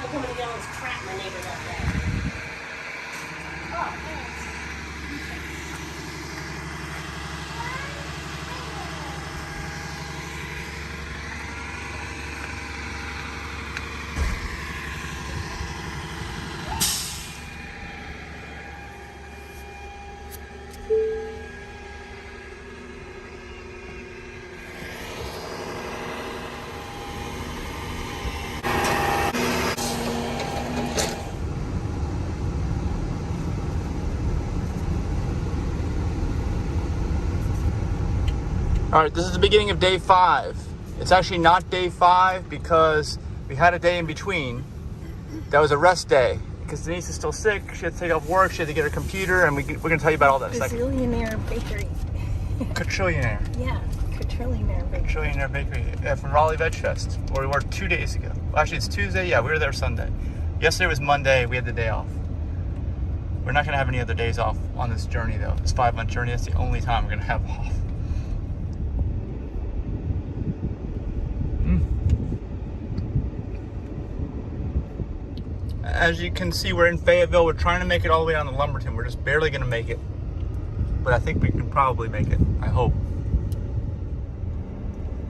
finally coming to get all this crap my neighbor left there. Oh, thanks. All right, this is the beginning of day 5. It's actually not day 5 because we had a day in between. That was a rest day because Denise is still sick. She had to take off work. She had to get her computer, and we're going to tell you about all that in a second. Gazillionaire bakery. Quadrillionaire. Yeah, quadrillionaire bakery. Quadrillionaire bakery from Raleigh Veg Fest, where we were 2 days ago. Well, actually, it's Tuesday. Yeah, we were there Sunday. Yesterday was Monday. We had the day off. We're not going to have any other days off on this journey, though. This 5-month journey, that's the only time we're going to have off. As you can see, we're in Fayetteville. We're trying to make it all the way down to Lumberton. We're just barely going to make it. But I think we can probably make it. I hope.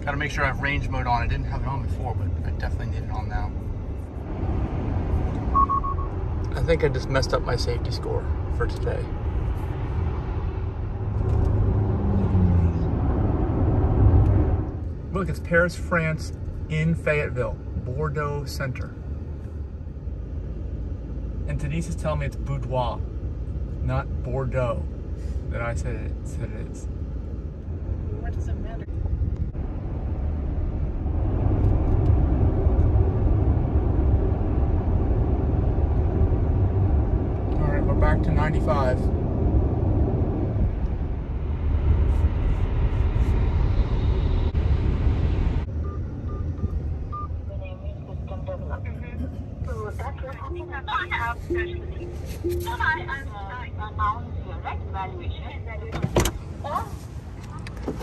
Got to make sure I have range mode on. I didn't have it on before, but I definitely need it on now. I think I just messed up my safety score for today. Look, it's Paris, France in Fayetteville. Bordeaux Center. And Denise is telling me it's boudoir, not Bordeaux, that I said it is. What does it matter? All right, we're back to 95.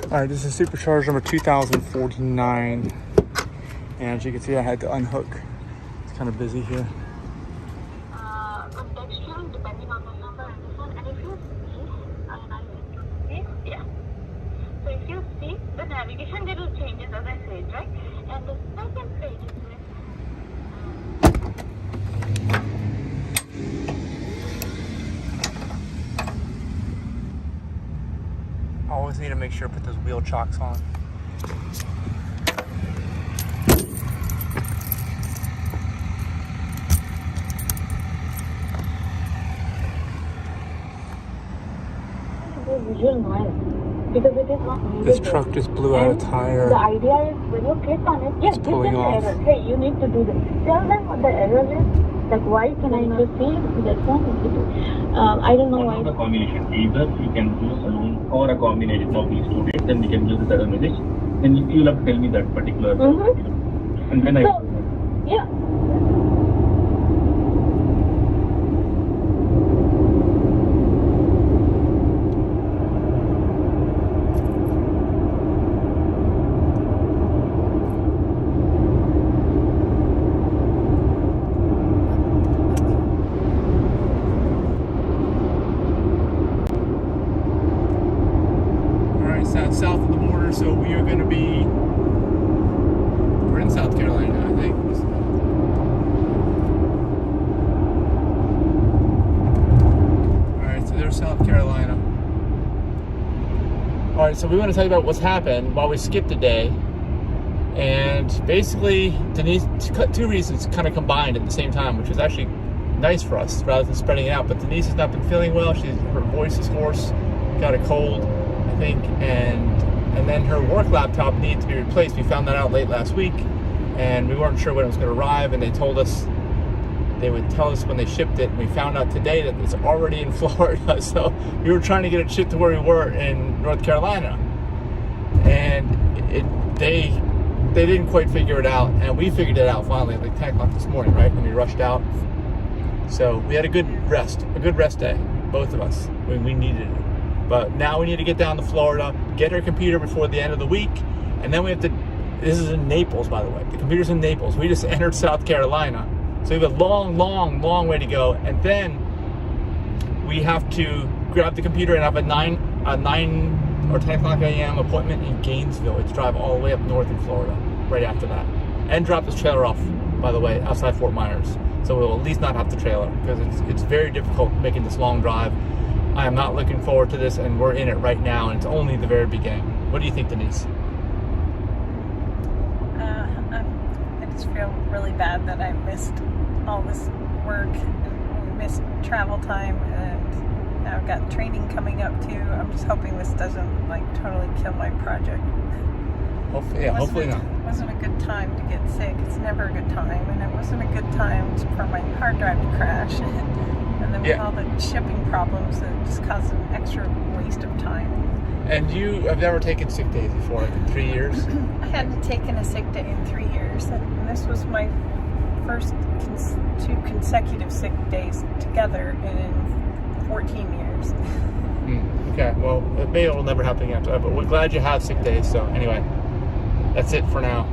Alright, this is supercharger number 2049. And as you can see, I had to unhook. It's kind of busy here. Contextual, depending on the number and this one. And if you see, yeah. So if you see the navigation, there will changes as I said, right? And the second page is with Always need to make sure to put those wheel chocks on. visual noise because it is not needed. This truck just blew out a tire. The idea is when you click on it, yes, give them the error. Hey, you need to do this. Tell them what the error is. Like, why can I just see that one? I don't know why. The combination either you can choose alone or a combination of these two dates, then we can use this error message. Then you'll have to tell me that particular. And then yeah. South of the border, so we are going to be, we're in South Carolina, I think. Alright, so there's South Carolina. Alright, so we want to tell you about what's happened while we skipped a day. And basically, Denise, two reasons kind of combined at the same time, which was actually nice for us rather than spreading it out. But Denise has not been feeling well. Her voice is hoarse, got a cold, I think, and then her work laptop needs to be replaced. We found that out late last week, and we weren't sure when it was going to arrive, and they told us they would tell us when they shipped it, and we found out today that it's already in Florida. So we were trying to get it shipped to where we were in North Carolina, and they didn't quite figure it out, and we figured it out finally at like 10 o'clock this morning, right, when we rushed out. So we had a good rest day, both of us, when we needed it. But now we need to get down to Florida, get our computer before the end of the week, and then we have to, this is in Naples, by the way. The computer's in Naples. We just entered South Carolina, So we have a long way to go, and then we have to grab the computer and have a 9 or 10 o'clock a.m. appointment in Gainesville. It's drive all the way up north in Florida right after that, and drop this trailer off, by the way, outside Fort Myers. So we'll at least not have the trailer, because it's very difficult making this long drive. I am not looking forward to this, and we're in it right now, and it's only the very beginning. What do you think, Denise? I just feel really bad that I missed all this work and missed travel time, and now I've got training coming up too. I'm just hoping this doesn't like totally kill my project. Hopefully not. It wasn't a good time to get sick. It's never a good time, and it wasn't a good time for my hard drive to crash. And then with all the shipping problems, it just caused an extra waste of time. And you have never taken sick days before, like in 3 years? I hadn't taken a sick day in 3 years, and this was my first 2 consecutive sick days together in 14 years. Okay, well, maybe it will never happen again, but we're glad you have sick days. So anyway, that's it for now.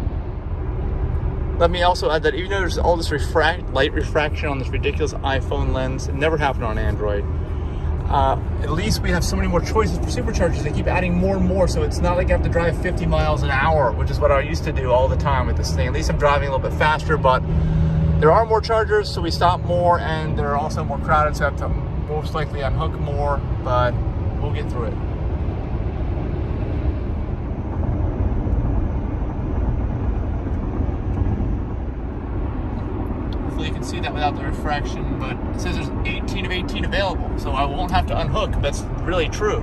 Let me also add that even though there's all this light refraction on this ridiculous iPhone lens, it never happened on Android. At least we have so many more choices for superchargers. They keep adding more and more, so it's not like I have to drive 50 miles an hour, which is what I used to do all the time with this thing. At least I'm driving a little bit faster, but there are more chargers, so we stop more, and they're also more crowded, so I have to most likely unhook more, but we'll get through it. You can see that without the refraction, but it says there's 18 of 18 available, so I won't have to unhook. That's really true.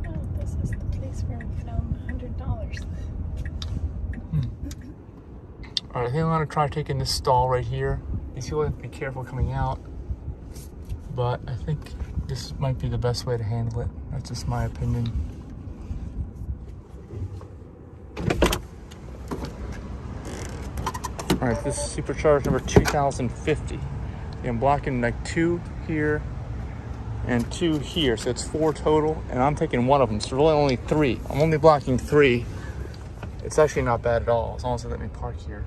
Oh, this is the place where we found $100. All right, I think I'm gonna try taking this stall right here. These people have to be careful coming out, but I think this might be the best way to handle it. That's just my opinion. All right, this is supercharge number 2050. I'm blocking like 2 here and 2 here, so it's 4 total, and I'm taking one of them, so really only 3. I'm only blocking 3. It's actually not bad at all, as long as they let me park here.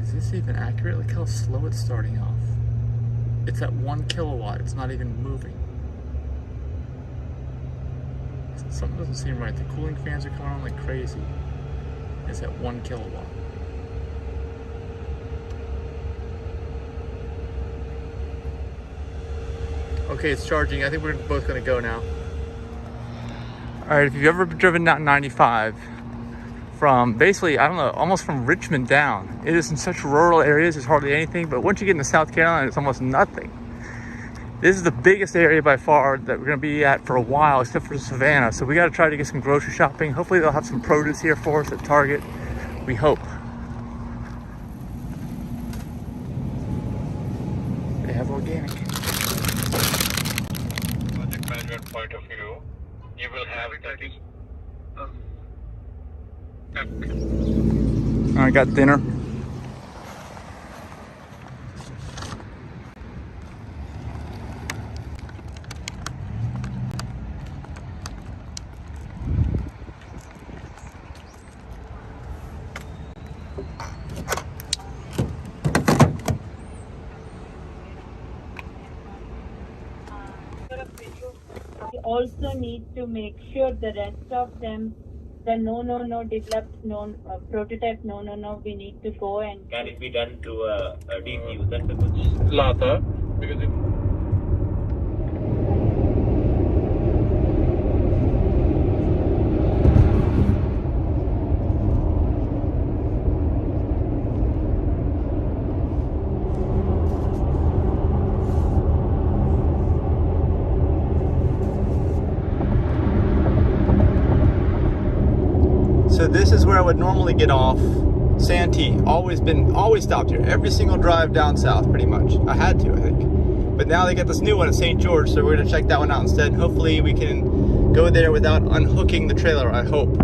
Is this even accurate? Look how slow it's starting off. It's at 1 kilowatt. It's not even moving. Something doesn't seem right. The cooling fans are going on like crazy. It's at 1 kilowatt. Okay, it's charging. I think we're both going to go now. All right, if you've ever driven that 95 from basically, I don't know, almost from Richmond down, it is in such rural areas, it's hardly anything, but once you get into South Carolina, it's almost nothing. This is the biggest area by far that we're going to be at for a while, except for Savannah, so we got to try to get some grocery shopping. Hopefully they'll have some produce here for us at Target. We hope. They have organic. Project management point of view, you will have that is. I got dinner. You also need to make sure the rest of them, the no developed prototype we need to go and. Can it be done to a DPU? That's a good Lata, because it. So this is where I would normally get off. Santee, always stopped here. Every single drive down south, pretty much. I had to, I think. But now they got this new one at St. George, so we're gonna check that one out instead. Hopefully we can go there without unhooking the trailer, I hope.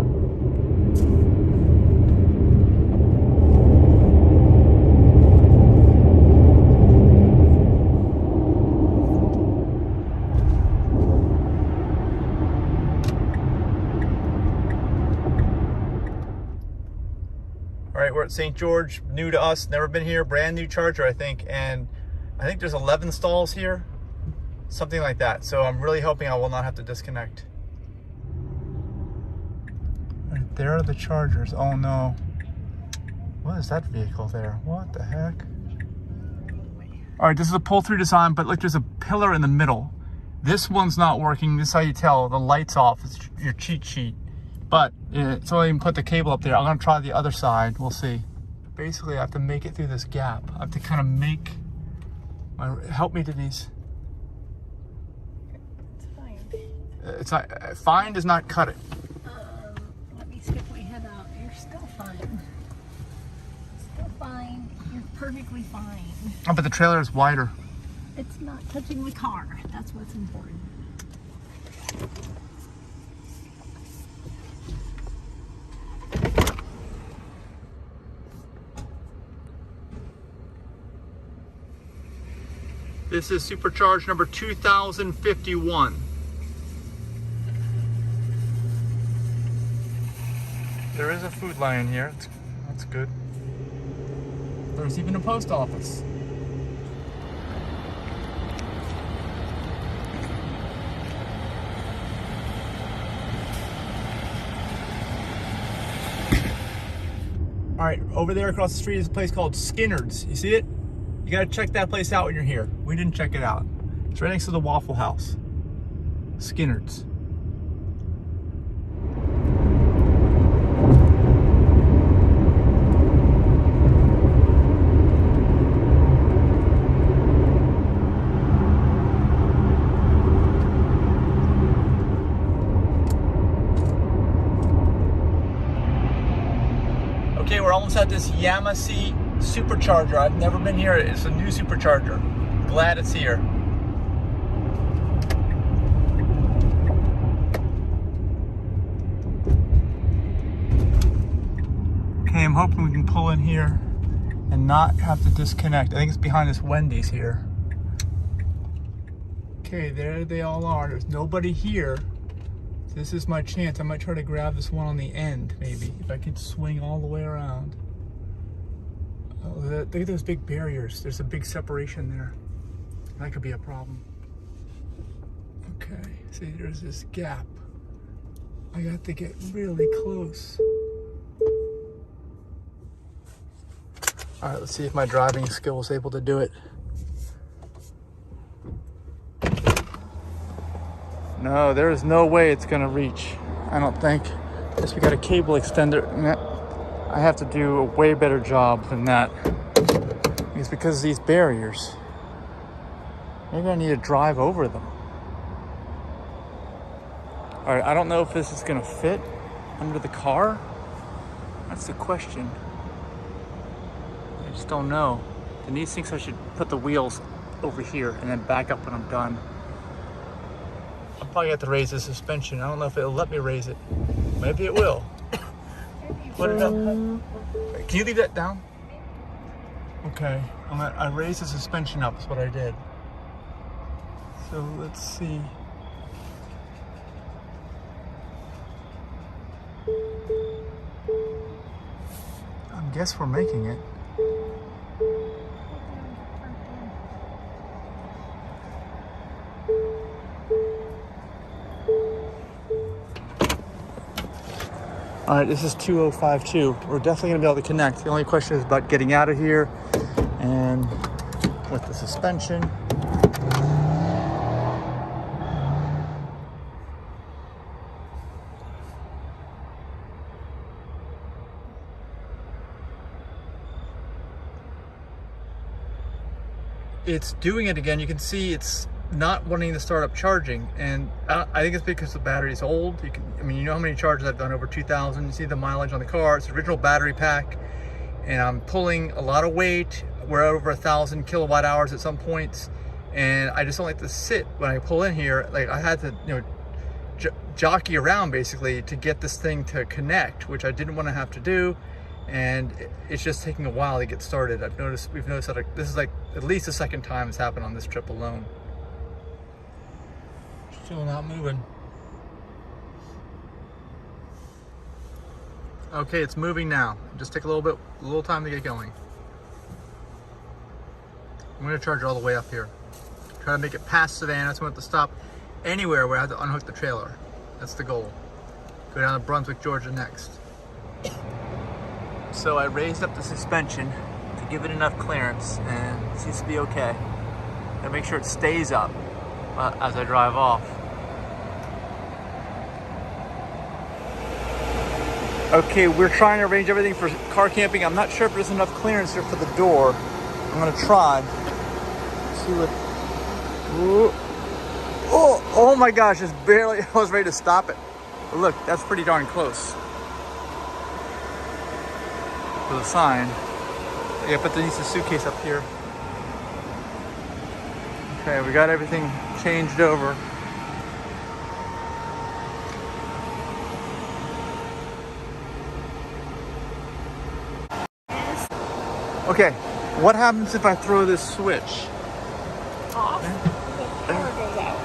All right, we're at St. George, new to us, never been here, brand new charger, I think, and I think there's 11 stalls here, something like that. So I'm really hoping I will not have to disconnect. Right, there are the chargers. Oh no. What is that vehicle there? What the heck? All right, this is a pull-through design, but look, there's a pillar in the middle. This one's not working. This is how you tell the light's off. It's your cheat sheet. But so I can put the cable up there. I'm gonna try the other side. We'll see. Basically, I have to make it through this gap. I have to kind of make my. Help me, Denise. It's fine. It's not fine. Does not cut it. Let me stick my head out. You're still fine. Still fine. You're perfectly fine. Oh, but the trailer is wider. It's not touching the car. That's what's important. This is supercharged number 2051. There is a food line here. That's good. There's even a post office. All right, over there across the street is a place called Skinner's. You see it? You gotta check that place out when you're here. We didn't check it out. It's right next to the Waffle House. Skinner's. Okay, we're almost at this Yamasee supercharger. I've never been here. It's a new supercharger. Glad it's here. Okay, I'm hoping we can pull in here and not have to disconnect. I think it's behind this Wendy's here. Okay, there they all are. There's nobody here. This is my chance. I might try to grab this one on the end, maybe, if I could swing all the way around. Oh, look at those big barriers. There's a big separation there. That could be a problem. Okay, see, there's this gap. I got to get really close. All right, let's see if my driving skill is able to do it. No, there is no way it's gonna reach. I don't think. Guess we got a cable extender. I have to do a way better job than that. It's because of these barriers. Maybe I need to drive over them. All right, I don't know if this is gonna fit under the car. That's the question. I just don't know. Denise thinks I should put the wheels over here and then back up when I'm done. I'll probably have to raise the suspension. I don't know if it'll let me raise it. Maybe it will. Put it up. Can you leave that down? Okay. I raised the suspension up, is what I did. So let's see. I guess we're making it. All right, this is 2052. We're definitely gonna be able to connect. The only question is about getting out of here and with the suspension. It's doing it again. You can see it's not wanting to start up charging, and I think it's because the battery's old. I mean, you know how many charges I've done, over 2,000. You see the mileage on the car. It's the original battery pack, and I'm pulling a lot of weight. We're over 1,000 kilowatt hours at some points, and I just don't like to sit when I pull in here. Like, I had to, jockey around basically to get this thing to connect, which I didn't want to have to do. And it's just taking a while to get started. We've noticed that this is like at least the second time it's happened on this trip alone. Still not moving. Okay, it's moving now. Just take a little time to get going. I'm gonna charge it all the way up here. Try to make it past Savannah, so we don't have to stop anywhere where I have to unhook the trailer. That's the goal. Go down to Brunswick, Georgia next. So I raised up the suspension to give it enough clearance, and it seems to be okay. Gotta make sure it stays up as I drive off. Okay, we're trying to arrange everything for car camping. I'm not sure if there's enough clearance here for the door. I'm gonna try. See what. Ooh. Oh my gosh, it's barely, I was ready to stop it. But look, that's pretty darn close. For the sign. Yeah, put Denise's suitcase up here. Okay, we got everything changed over. Okay, what happens if I throw this switch? Off. The power goes out.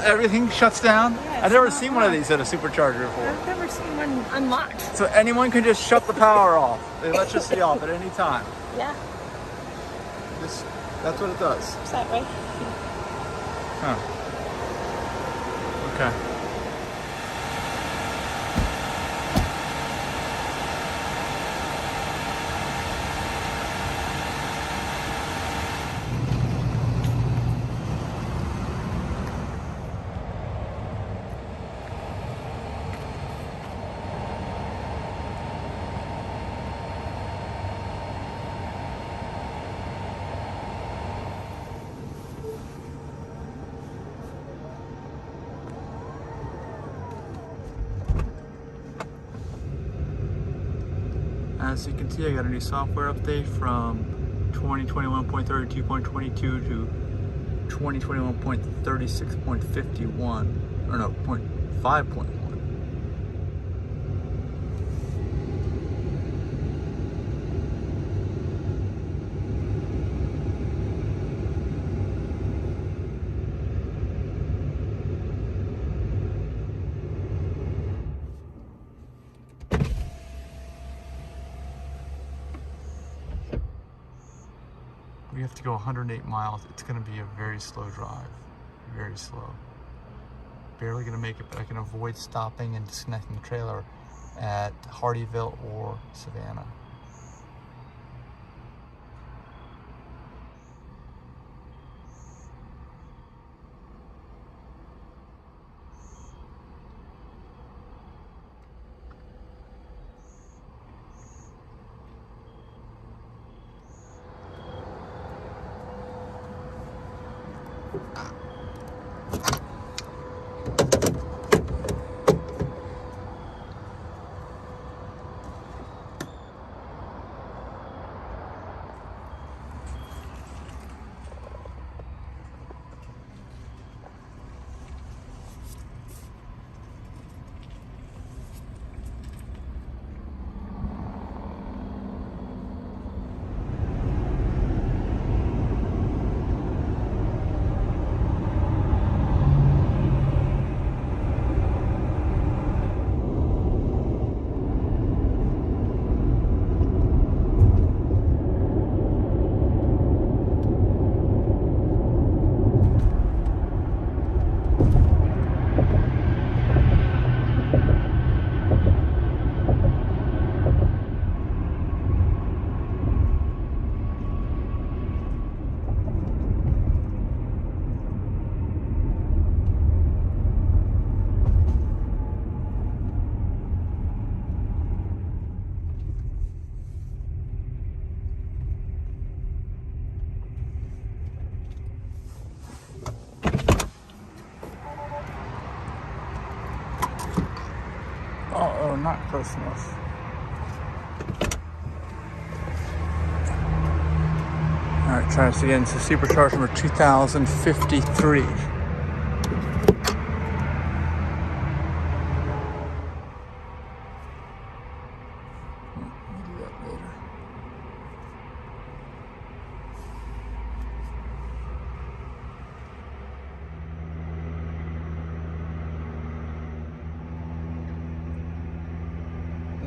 Everything shuts down? Yeah, I've never seen one of these at a supercharger before. I've never seen one unlocked. So anyone can just shut the power off. The electricity off at any time. Yeah, That's what it does. it's that way. Huh. Okay. As you can see, I got a new software update from 2021.32.22 to 2021.36.51, or no, 5.1. We have to go 108 miles. It's going to be a very slow drive. Very slow. Barely going to make it, but I can avoid stopping and disconnecting the trailer at Hardyville or Savannah. Oh, not close enough. All right, try this again. It's a supercharger number 2053.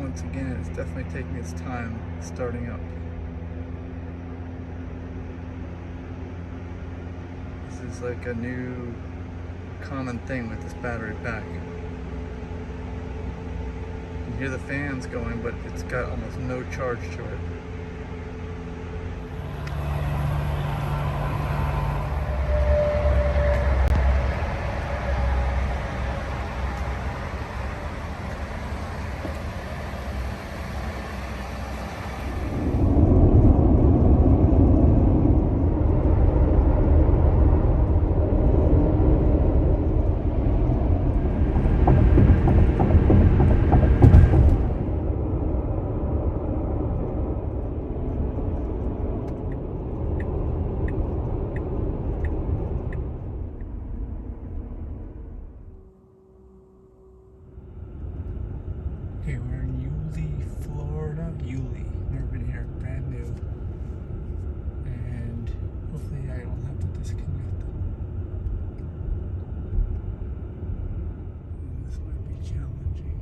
once again, it's definitely taking its time starting up. This is like a new common thing with this battery pack. You can hear the fans going, but it's got almost no charge to it. Okay, we're in Yulee, Florida. Yulee. Never been here. Brand new. And hopefully I don't have to disconnect. This might be challenging.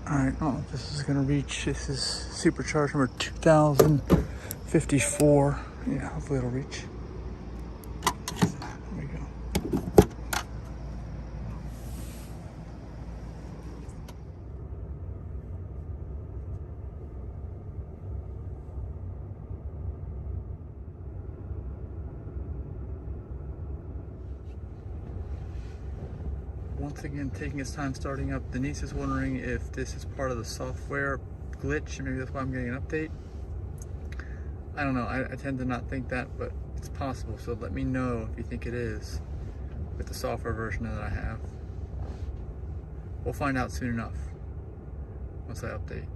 Alright, oh, this is gonna reach. This is supercharged number 2054. Yeah, hopefully it'll reach. There we go. Once again, taking its time starting up. Denise is wondering if this is part of the software glitch, and maybe that's why I'm getting an update. I don't know. I tend to not think that, but it's possible. So let me know if you think it is with the software version that I have. We'll find out soon enough once I update.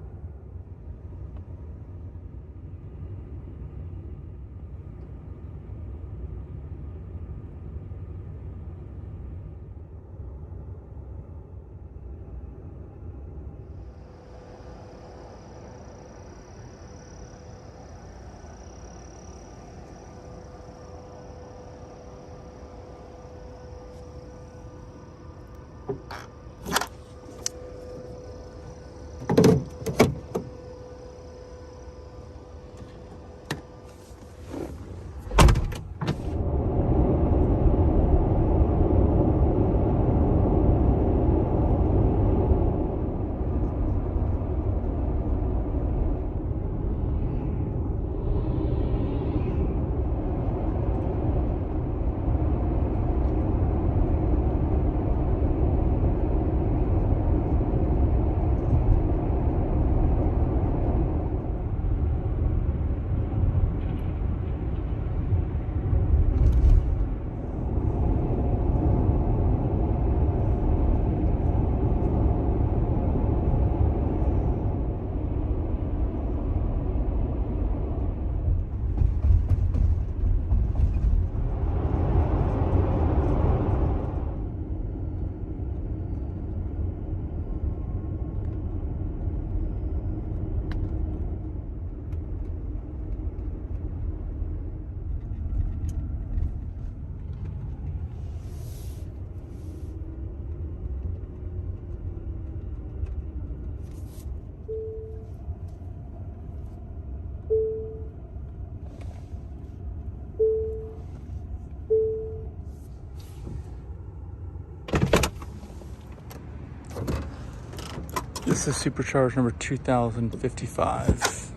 This is supercharged number 2055.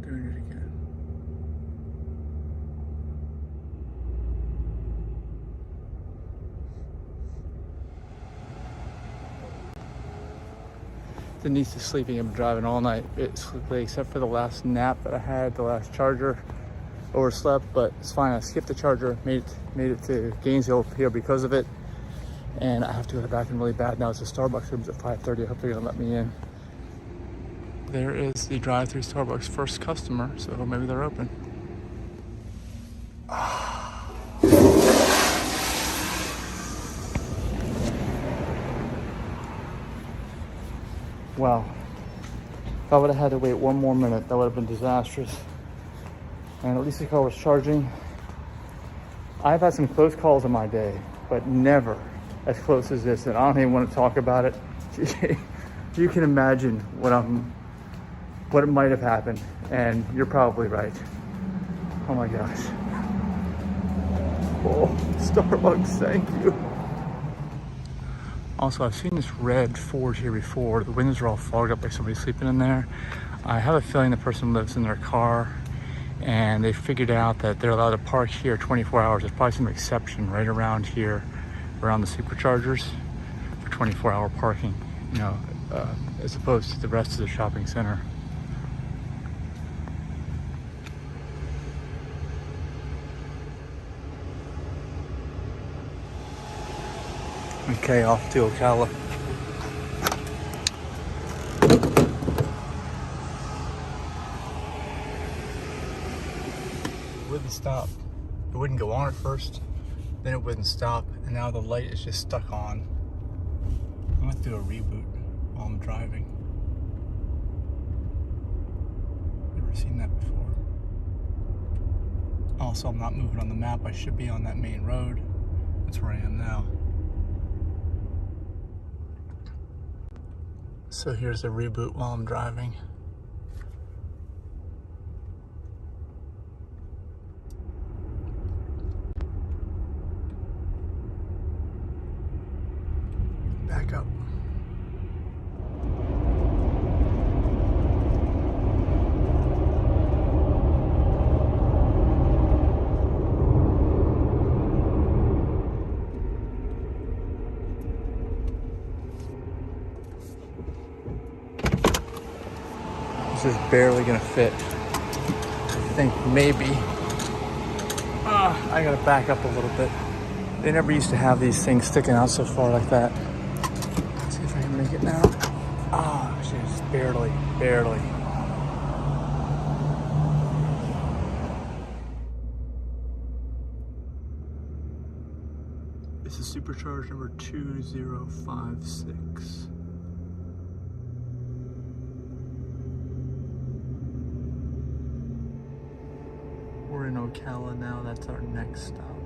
Doing it again. Denise is sleeping. I've been driving all night, basically, except for the last nap that I had, the last charger. Overslept, but it's fine. I skipped the charger, made it to Gainesville here because of it. and I have to go to the bathroom really bad now. It's a Starbucks room's at 5:30. I hope they're gonna let me in. There is the drive-through Starbucks first customer, so maybe they're open. Wow. If I would have had to wait one more minute, that would have been disastrous. And at least the car was charging. I've had some close calls in my day, but never as close as this, and I don't even want to talk about it. You can imagine what it might have happened, and you're probably right. Oh my gosh. Oh, Starbucks, thank you. Also, I've seen this red Ford here before. The windows are all fogged up like somebody's sleeping in there. I have a feeling the person lives in their car and they figured out that they're allowed to park here 24 hours. There's probably some exception right around here, around the superchargers for 24-hour parking, you know, as opposed to the rest of the shopping center. Okay, off to Ocala. It wouldn't stop. It wouldn't go on at first, then it wouldn't stop, and now the light is just stuck on. I'm gonna do a reboot while I'm driving. Never seen that before. Also, I'm not moving on the map. I should be on that main road. That's where I am now. So here's a reboot while I'm driving. Back up. This is barely gonna fit. I think maybe. I gotta back up a little bit. They never used to have these things sticking out so far like that. Let's see if I can make it now. Just barely. This is supercharge number 2056. We're in Ocala now. That's our next stop.